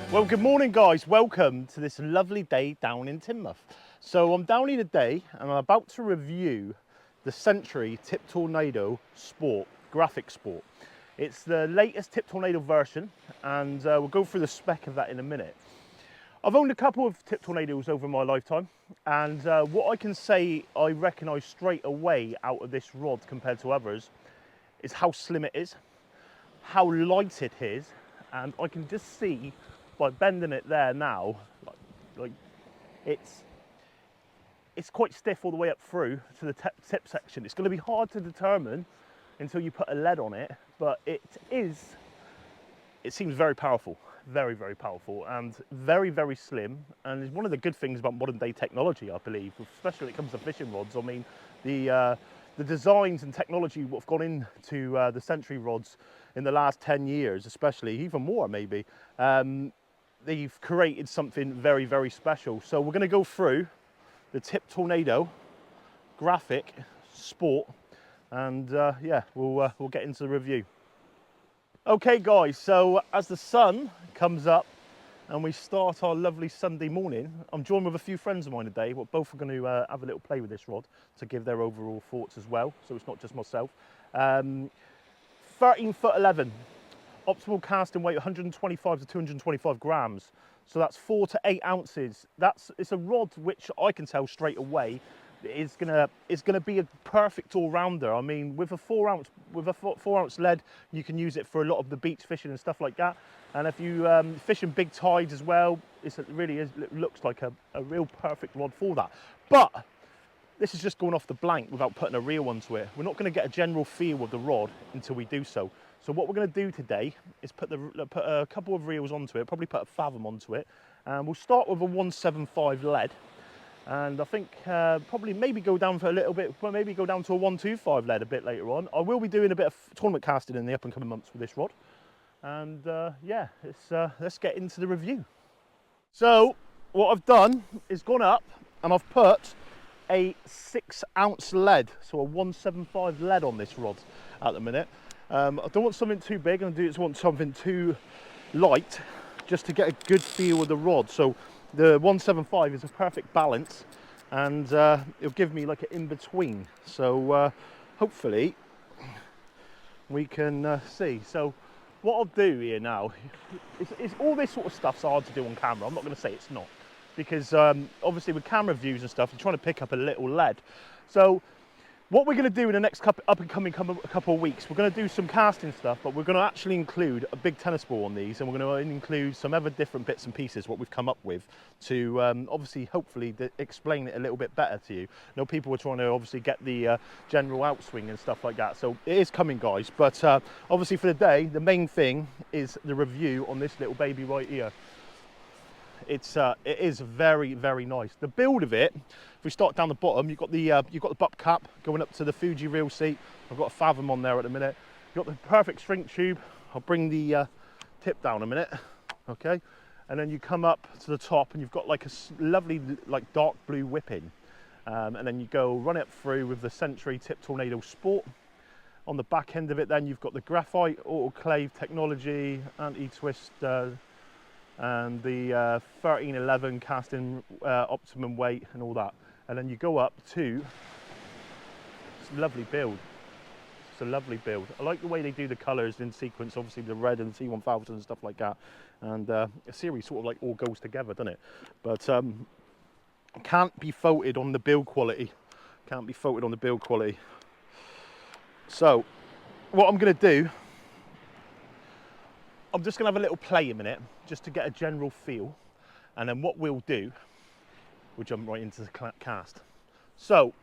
Well, good morning guys, welcome to this lovely day down in Teignmouth. So I'm down here today and I'm about to review the Century Tip Tornado Sport, Graphic Sport. It's the latest Tip Tornado version and we'll go through the spec of that in a minute. I've owned a couple of Tip Tornadoes over my lifetime and what I can say I recognise straight away out of this rod compared to others is how slim it is, how light it is, and I can just see by bending it there now, like it's quite stiff all the way up through to the tip section. It's going to be hard to determine until you put a lead on it, but it seems very powerful, very, very powerful and very, very slim. And it's one of the good things about modern day technology, I believe, especially when it comes to fishing rods. I mean, the designs and technology what have gone into the Century rods in the last 10 years, especially, even more maybe, they've created something very, very special. So we're going to go through the Tip Tornado Graphic Sport and yeah, we'll get into the review. Okay guys, so as the sun comes up and we start our lovely Sunday morning, I'm joined with a few friends of mine today. We're both going to have a little play with this rod to give their overall thoughts as well, so it's not just myself. 13'11", optimal casting weight 125 to 225 grams, so that's 4 to 8 ounces. It's a rod which I can tell straight away is gonna be a perfect all-rounder. I mean, with a 4 ounce lead, you can use it for a lot of the beach fishing and stuff like that. And if you fish in big tides as well, it looks like a real perfect rod for that. But this is just going off the blank without putting a reel onto it. We're not going to get a general feel of the rod until we do so. So what we're going to do today is put a couple of reels onto it, probably put a fathom onto it. And we'll start with a 175 lead. And I think probably maybe go down for a little bit, maybe go down to a 125 lead a bit later on. I will be doing a bit of tournament casting in the up and coming months with this rod. And yeah, let's get into the review. So what I've done is gone up and I've put a 6 ounce lead, so a 175 lead on this rod at the minute. I don't want something too big, I just want something too light just to get a good feel of the rod. So the 175 is a perfect balance and it'll give me like an in-between. So hopefully we can see. So what I'll do here now is all this sort of stuff's hard to do on camera. I'm not going to say it's not, because obviously with camera views and stuff, you're trying to pick up a little lead. So what we're going to do in the next couple of weeks, we're going to do some casting stuff, but we're going to actually include a big tennis ball on these, and we're going to include some other different bits and pieces what we've come up with to obviously hopefully explain it a little bit better to you. I know people were trying to obviously get the general outswing and stuff like that, so it is coming guys, but obviously for the day the main thing is the review on this little baby right here. It is very, very nice. The build of it, if we start down the bottom, you've got the butt cap going up to the Fuji reel seat. I've got a fathom on there at the minute. You've got the perfect shrink tube. I'll bring the tip down a minute, okay? And then you come up to the top and you've got like a lovely like dark blue whipping. And then you go run it through with the Century Tip Tornado Sport. On the back end of it then you've got the graphite autoclave technology, anti-twist, and the 1311 casting optimum weight and all that. And then you go up to this lovely build. It's a lovely build. I like the way they do the colours in sequence, obviously the red and the T1000 and stuff like that. And a series sort of like all goes together, doesn't it? But can't be faulted on the build quality. Can't be faulted on the build quality. So what I'm going to do, I'm just going to have a little play a minute, just to get a general feel. And then what we'll do, we'll jump right into the cast. So,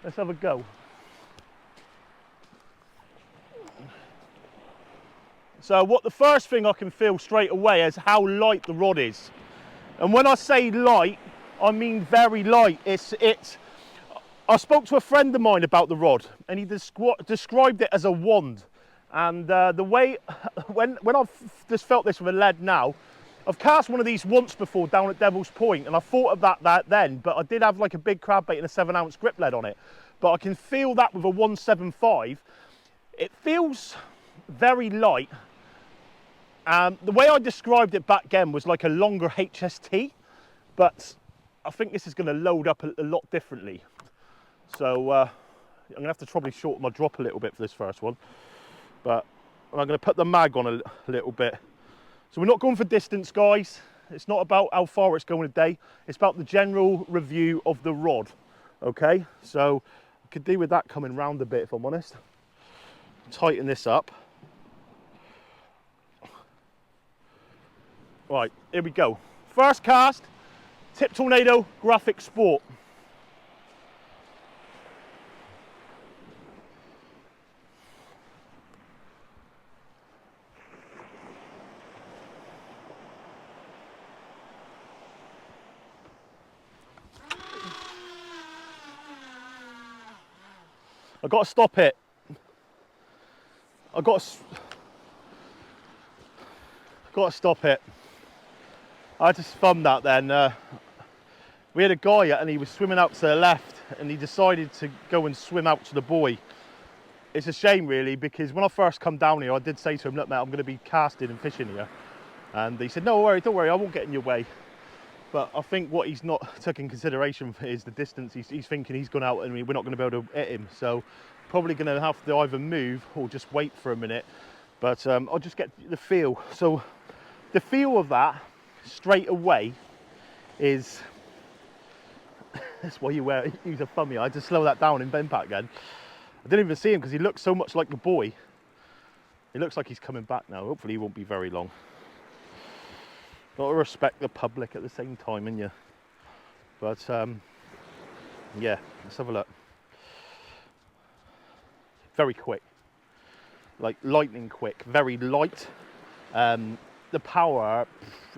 let's have a go. So what the first thing I can feel straight away is how light the rod is. And when I say light, I mean very light. I spoke to a friend of mine about the rod, and he described it as a wand. And the way, when I've just felt this with a lead now, I've cast one of these once before down at Devil's Point, and I thought of that then, but I did have like a big crab bait and a 7-ounce grip lead on it. But I can feel that with a 175. It feels very light. The way I described it back then was like a longer HST, but I think this is going to load up a lot differently. So I'm going to have to probably shorten my drop a little bit for this first one. But I'm going to put the mag on a little bit. So we're not going for distance, guys. It's not about how far it's going a day. It's about the general review of the rod. Okay, so I could do with that coming round a bit if I'm honest. Tighten this up. Right, here we go. First cast, Tip Tornado Graphex Sport. I've got to stop it. I've got to stop it. I had to thumb that then. We had a guy and he was swimming out to the left and he decided to go and swim out to the buoy. It's a shame really, because when I first come down here I did say to him, look mate, I'm going to be casting and fishing here. And he said, no worry, don't worry, I won't get in your way. But I think what he's not taking consideration is the distance. He's thinking he's gone out and we're not going to be able to hit him. So probably going to have to either move or just wait for a minute. But I'll just get the feel. So the feel of that straight away is, that's why you use a thummy. I had to slow that down in bend pack again. I didn't even see him because he looks so much like the boy. He looks like he's coming back now. Hopefully he won't be very long. Got to respect the public at the same time, innit you? But yeah, let's have a look. Very quick, like lightning quick, very light. The power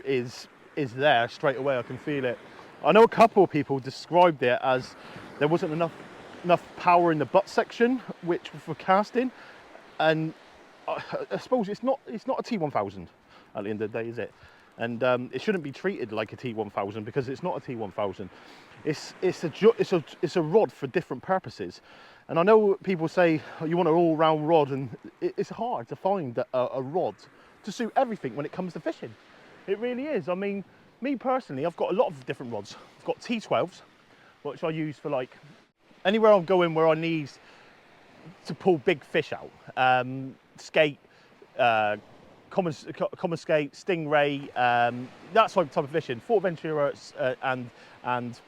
is there straight away. I can feel it. I know a couple of people described it as there wasn't enough power in the butt section, which for casting, and I suppose it's not a T1000 at the end of the day, is it? And it shouldn't be treated like a T1000 because it's not a T1000. It's a rod for different purposes. And I know people say, oh, you want an all-round rod, and it's hard to find a rod to suit everything when it comes to fishing. It really is. I mean, me personally, I've got a lot of different rods. I've got T12s, which I use for like anywhere I'm going where I need to pull big fish out. Skate, common skate, stingray, that type of fishing. Fort Ventura and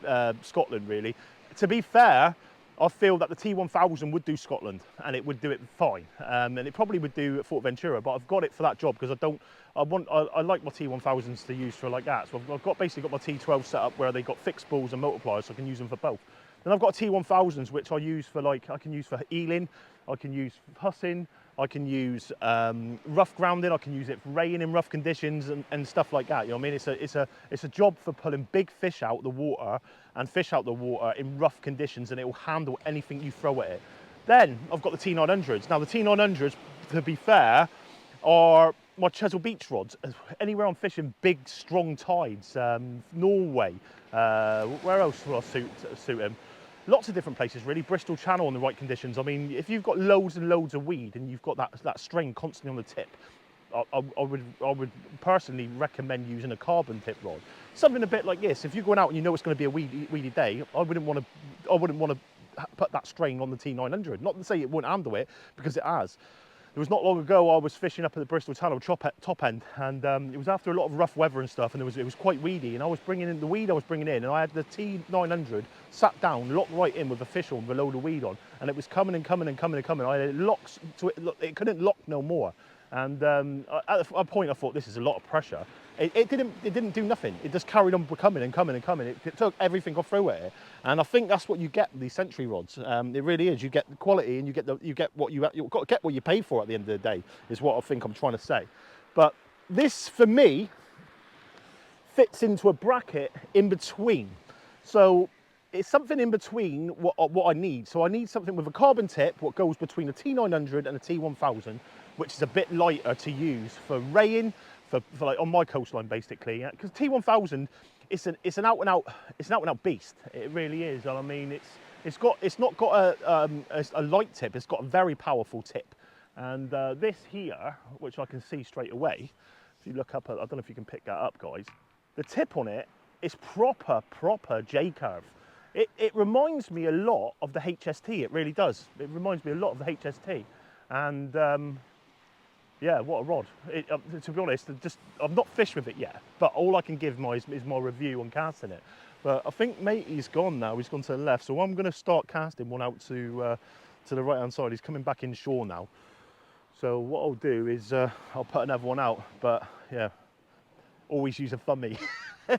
Scotland, really. To be fair, I feel that the T1000 would do Scotland and it would do it fine, and it probably would do Fort Ventura. But I've got it for that job because I like my T1000s to use for like that. So I've basically got my T12 set up where they got fixed balls and multipliers, so I can use them for both. Then I've got T1000s which I use for I can use for eeling, I can use for hussing, I can use rough grounding, I can use it for raying in rough conditions and stuff like that. You know what I mean? It's a job for pulling big fish out the water and fish out the water in rough conditions, and it will handle anything you throw at it. Then I've got the T900s. Now the T900s, to be fair, are my Chesil Beach rods. Anywhere I'm fishing big, strong tides, Norway, where else will I suit them? Lots of different places really. Bristol Channel in the right conditions. I mean, if you've got loads and loads of weed and you've got that strain constantly on the tip, I would personally recommend using a carbon tip rod. Something a bit like this. If you're going out and you know it's going to be a weedy day, I wouldn't want to put that strain on the T900. Not to say it won't handle it, because it has. It was not long ago I was fishing up at the Bristol Channel top end, and it was after a lot of rough weather and stuff, and it was quite weedy, and I was bringing in the weed I was bringing in, and I had the T900 sat down, locked right in with a fish on with a load of weed on, and it was coming and coming and coming and coming. I had it locked to it, it couldn't lock no more. And at a point I thought, this is a lot of pressure. It didn't do nothing. It just carried on coming and coming and coming. It took everything off through it, and I think that's what you get with these Century rods. It really is. You get the quality, and you get what you've got to get what you pay for at the end of the day. Is what I think I'm trying to say. But this, for me, fits into a bracket in between. So it's something in between what I need. So I need something with a carbon tip, what goes between a T900 and a T1000, which is a bit lighter to use for raying, for like on my coastline basically. Because T1000, it's an out and out beast. It really is. And I mean, it's not got a light tip. It's got a very powerful tip. And this here, which I can see straight away, if you look up, I don't know if you can pick that up, guys. The tip on it is proper J-curve. It reminds me a lot of the HST, it really does. It reminds me a lot of the HST. And yeah, what a rod. To be honest, I've not fished with it yet, but all I can give is my review on casting it. But I think matey's gone now, he's gone to the left, so I'm gonna start casting one out to the right-hand side. He's coming back inshore now. So what I'll do is I'll put another one out, but yeah, always use a thummy.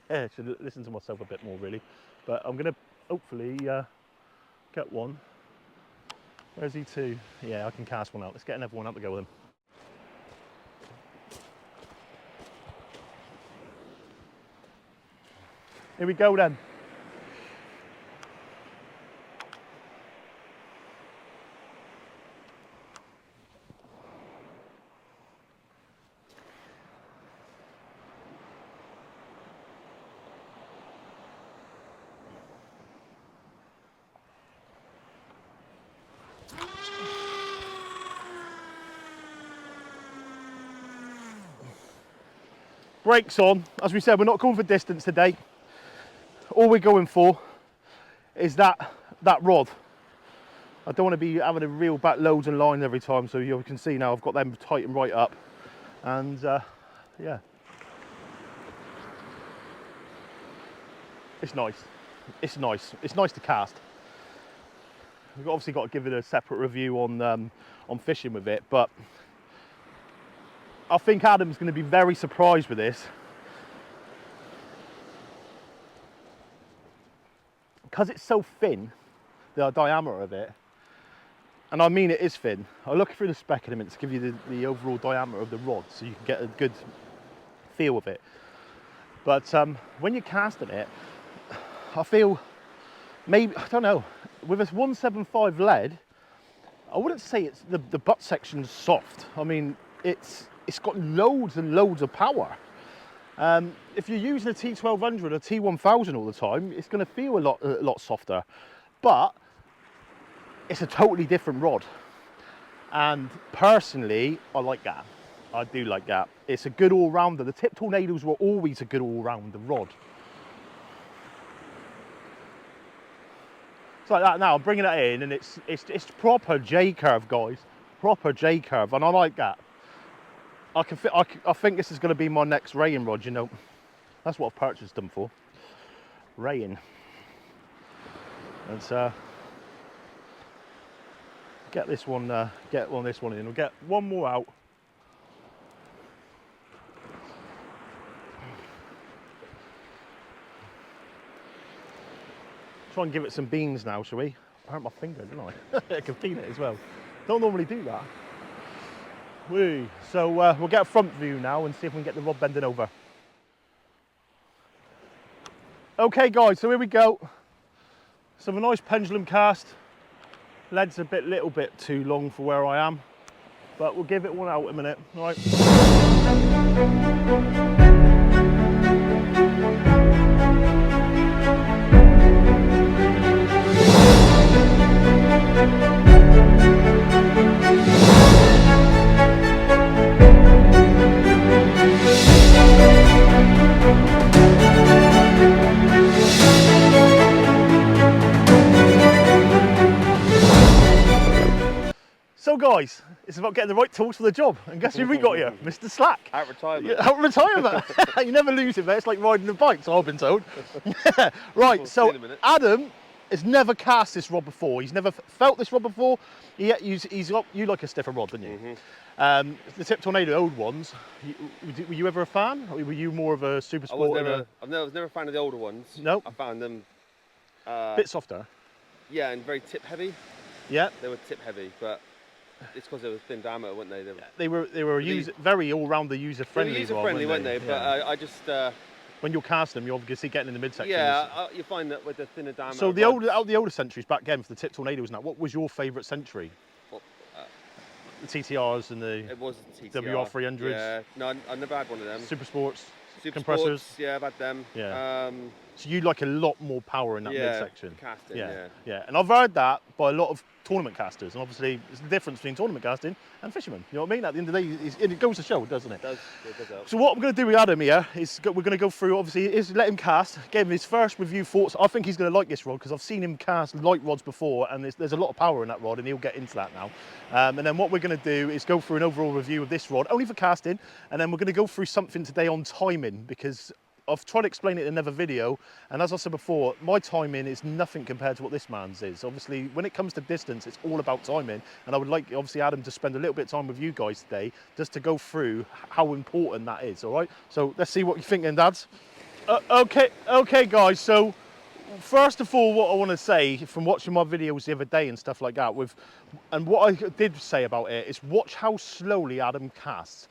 Should listen to myself a bit more really. But I'm gonna hopefully get one. Where's he to? Yeah, I can cast one out. Let's get another one out to go with him. Here we go then. Brakes on. As we said, we're not going for distance today. All we're going for is that rod. I don't want to be having to reel back loads and lines every time, so you can see now I've got them tightened right up. And yeah, it's nice. It's nice. It's nice to cast. We've obviously got to give it a separate review on fishing with it, but I think Adam's going to be very surprised with this, because it's so thin, the diameter of it, and I mean it is thin. I'll look through the spec in a minute to give you the overall diameter of the rod so you can get a good feel of it. But when you're casting it, I feel maybe, I don't know, with a 175 lead, I wouldn't say it's the butt section's soft. I mean, it's got loads and loads of power. If you're using a T1200 or T1000 all the time, it's going to feel a lot softer. But it's a totally different rod. And personally, I like that. I do like that. It's a good all-rounder. The tip tornadoes were always a good all-rounder rod. It's like that now. I'm bringing that in, and it's proper J-curve, guys. Proper J-curve, and I like that. I think this is going to be my next raying rod. You know, that's what I've purchased them for. Raying. And get this one in. We'll get one more out. Try and give it some beans now, shall we? I hurt my finger, didn't I? I can feel it as well. Don't normally do that. Whee. So we'll get a front view now and see if we can get the rod bending over. Okay guys, so here we go. So a nice pendulum cast. Lead's a little bit too long for where I am, but we'll give it one out in a minute. All right. So guys, it's about getting the right tools for the job. And guess who we got here? Mr. Slack. Out retirement. Yeah, out retirement. You never lose it, mate. It's like riding a bike, so I've been told. Right, so Adam has never cast this rod before. He's never felt this rod before. He's got, you like a stiffer rod, didn't you? The Tip Tornado old ones, were you ever a fan? Or were you more of a super sport? I was never a fan of the older ones. No. I found them Bit softer. Yeah, and very tip heavy. Yeah. They were tip heavy, but it's because they were thin diameter, weren't they? They were very all-rounder, user-friendly. They were user-friendly, weren't they? Yeah. But I just when you're casting them, you're obviously getting in the midsection. Yeah, you find that with the thinner diameter. So the older centuries back then for the Tip Tornadoes now, what was your favourite century? The TTRs and the it was TTR. WR300s. Yeah, no, I never had one of them. Super Sports. Compressors. Yeah, I've had them. Yeah. So you like a lot more power in that midsection. Casting. Yeah. And I've heard that by a lot of tournament casters, and obviously there's the difference between tournament casting and fishermen. You know what I mean? At the end of the day, it goes to show, doesn't it? It does help. So what I'm going to do with Adam here is we're going to go through, obviously, is let him cast, give him his first review thoughts. I think he's going to like this rod because I've seen him cast light rods before, and there's a lot of power in that rod, and he'll get into that now. And then what we're going to do is go through an overall review of this rod, only for casting, and then we're going to go through something today on timing, because I've tried to explain it in another video, and as I said before, my timing is nothing compared to what this man's is. Obviously, when it comes to distance, it's all about timing, and I would like, obviously, Adam to spend a little bit of time with you guys today, just to go through how important that is, all right? So let's see what you're thinking, dads. Okay, guys, so first of all, what I want to say, from watching my videos the other day and stuff like that, and what I did say about it, is watch how slowly Adam casts.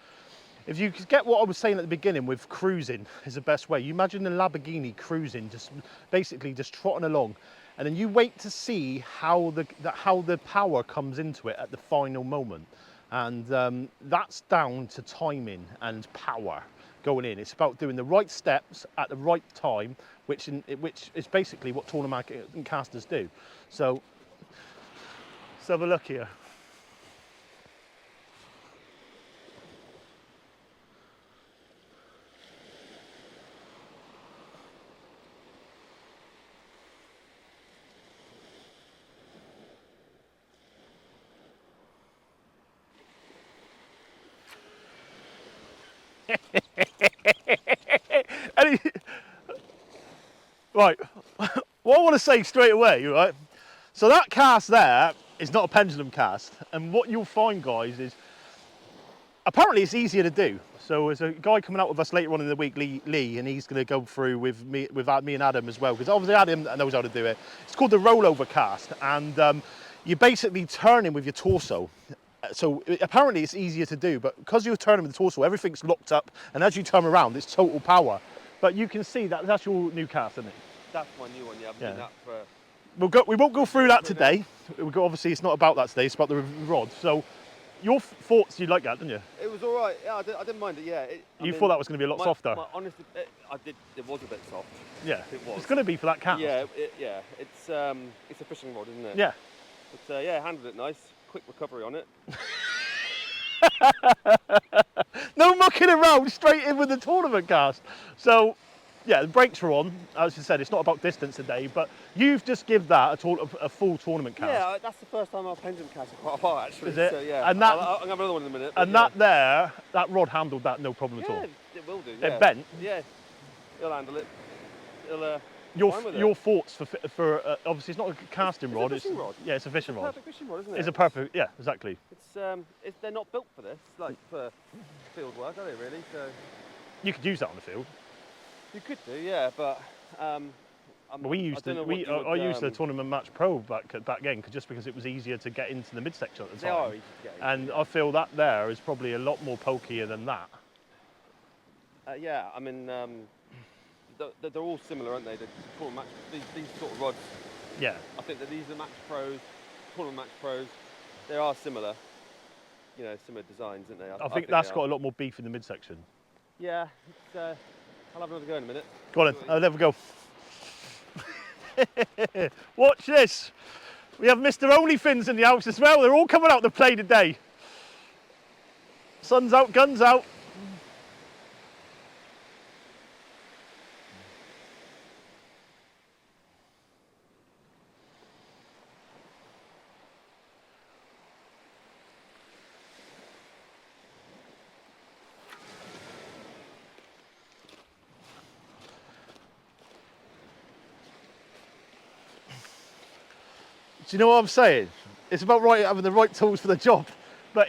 If you get what I was saying at the beginning with cruising is the best way. You imagine the Lamborghini cruising, just basically just trotting along, and then you wait to see how the power comes into it at the final moment. And that's down to timing and power going in. It's about doing the right steps at the right time, which is basically what tournament casters do. So let's have a look here. Right, what I want to say straight away, right? So that cast there is not a pendulum cast, and what you'll find, guys, is apparently it's easier to do. So there's a guy coming out with us later on in the week, Lee, and he's going to go through with me and Adam as well, because obviously Adam knows how to do it. It's called the rollover cast, and you're basically turning with your torso. So apparently it's easier to do, but because you're turning with the torso, everything's locked up, and as you turn around, it's total power. But you can see that's your new cast, isn't it? That's my new one. Yeah, I've been that for. We won't go through that today. Obviously, it's not about that today. It's about the rod. So, your thoughts? You like that, didn't you? It was all right. Yeah, I didn't mind it. Yeah. You thought that was going to be a lot softer. Honestly, I did. It was a bit soft. Yeah. It was. It's going to be for that cast. Yeah. It's a fishing rod, isn't it? Yeah. But yeah, handled it nice. Quick recovery on it. No mucking around, straight in with the tournament cast. So, yeah, the brakes are on. As I said, it's not about distance today, but you've just give that a full tournament cast. Yeah, that's the first time I've pendulum cast in quite a while, actually. Is it? So, yeah, and that, I'll have another one in a minute. And that rod handled that no problem at all. Yeah, it will do. Yeah. It bent. Yeah, it'll handle it. Your thoughts for obviously it's not a casting rod. It's a fishing rod. Yeah, it's a fishing rod. It's a perfect fishing rod, isn't it? It's a perfect. Yeah, exactly. They're not built for this, like for field work, are they really? So you could use that on the field. You could do, yeah, but I used the Tournament Match Pro back then, just because it was easier to get into the midsection at the time. They are easy to get into, and I feel that there is probably a lot more pokier than that. Yeah, I mean, they're all similar, aren't they? The tournament match, these sort of rods. Yeah. I think that these are match pros, tournament match pros. They are similar. You know, similar designs, aren't they? I think that's got a lot more beef in the midsection. Yeah. I'll have another go in a minute. Go on then, I'll never go. Watch this. We have Mr. Onlyfins in the house as well. They're all coming out to play today. Sun's out, guns out. you know what I'm saying? It's about having the right tools for the job. But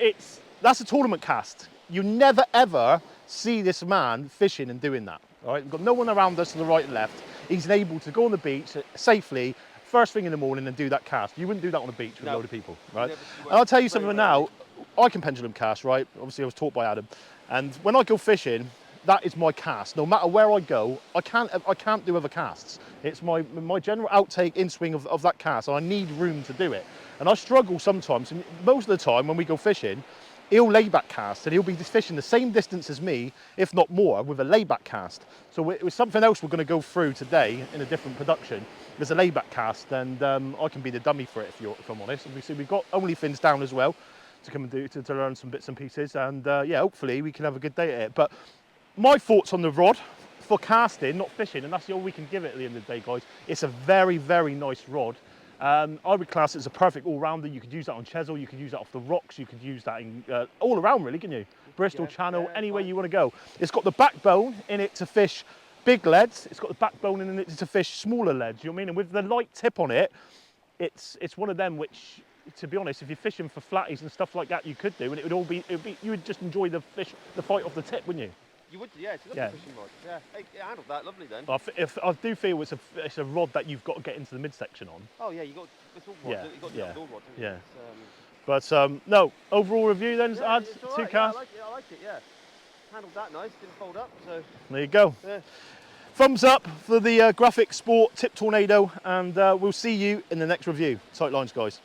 that's a tournament cast. You never ever see this man fishing and doing that. All right, we've got no one around us to the right and left. He's able to go on the beach safely first thing in the morning and do that cast. You wouldn't do that on a beach with a load of people, right? And I'll tell you something now. I can pendulum cast, right? Obviously, I was taught by Adam. And when I go fishing, that is my cast. No matter where I go, I can't do other casts. It's my general outtake in swing of that cast. And I need room to do it. And I struggle sometimes. And most of the time when we go fishing, he'll layback cast and he'll be fishing the same distance as me, if not more, with a layback cast. So it was something else we're going to go through today in a different production. There's a layback cast, and I can be the dummy for it if I'm honest. Obviously, we've got OnlyFins down as well to come and do to learn some bits and pieces, and yeah, hopefully we can have a good day at it. But my thoughts on the rod for casting, not fishing, and that's all we can give it at the end of the day, guys. It's a very, very nice rod. I would class it as a perfect all-rounder. You could use that on Chesil, you could use that off the rocks, you could use that in all around really, can you? Bristol Channel, anywhere you want to go. It's got the backbone in it to fish big leads. It's got the backbone in it to fish smaller leads, you know what I mean? And with the light tip on it, it's one of them which, to be honest, if you're fishing for flatties and stuff like that, you could do, and you would just enjoy the fight off the tip, wouldn't you? You would, yeah, it's a lovely fishing rod. Yeah, hey, it handled that lovely then. I do feel it's a rod that you've got to get into the midsection on. Oh yeah, it's all rods. You've got to do all rods, haven't you? But no, overall review then, yeah, adds all 2 right. casts. Yeah, I like it, yeah. Handled that nice, didn't fold up, so. There you go. Yeah. Thumbs up for the Graphex Sport Tip Tornado, and we'll see you in the next review. Tight lines, guys.